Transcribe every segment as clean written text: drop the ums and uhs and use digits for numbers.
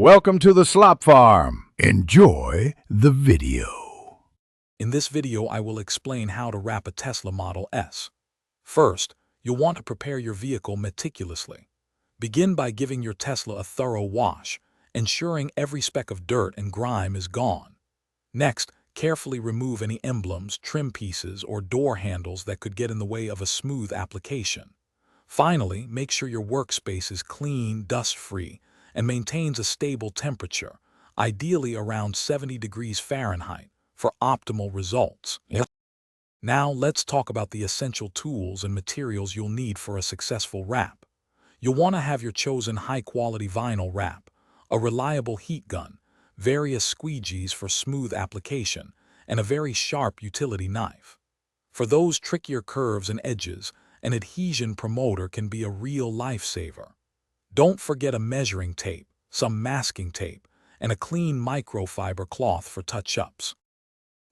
Welcome to the Slop Farm. Enjoy the video. In this video, I will explain how to wrap a Tesla Model S. First, you'll want to prepare your vehicle meticulously. Begin by giving your Tesla a thorough wash, ensuring every speck of dirt and grime is gone. Next, carefully remove any emblems, trim pieces, or door handles that could get in the way of a smooth application. Finally, make sure your workspace is clean, dust-free, and maintains a stable temperature, ideally around 70 degrees Fahrenheit, for optimal results. Now let's talk about the essential tools and materials you'll need for a successful wrap. You'll want to have your chosen high-quality vinyl wrap, a reliable heat gun, various squeegees for smooth application, and a very sharp utility knife. For those trickier curves and edges, an adhesion promoter can be a real lifesaver. Don't forget a measuring tape, some masking tape, and a clean microfiber cloth for touch-ups.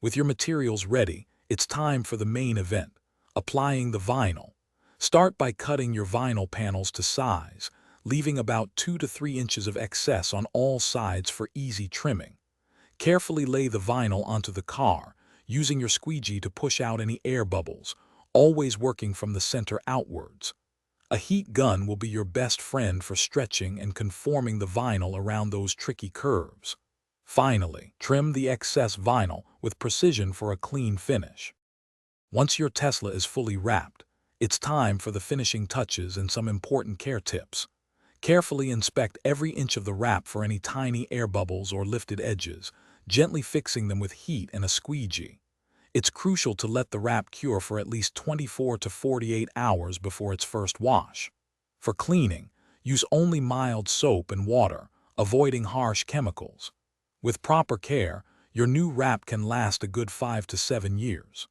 With your materials ready, it's time for the main event, applying the vinyl. Start by cutting your vinyl panels to size, leaving about 2 to 3 inches of excess on all sides for easy trimming. Carefully lay the vinyl onto the car, using your squeegee to push out any air bubbles, always working from the center outwards. A heat gun will be your best friend for stretching and conforming the vinyl around those tricky curves. Finally, trim the excess vinyl with precision for a clean finish. Once your Tesla is fully wrapped, it's time for the finishing touches and some important care tips. Carefully inspect every inch of the wrap for any tiny air bubbles or lifted edges, gently fixing them with heat and a squeegee. It's crucial to let the wrap cure for at least 24 to 48 hours before its first wash. For cleaning, use only mild soap and water, avoiding harsh chemicals. With proper care, your new wrap can last a good 5 to 7 years.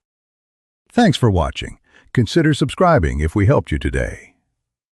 Thanks for watching. Consider subscribing if we helped you today.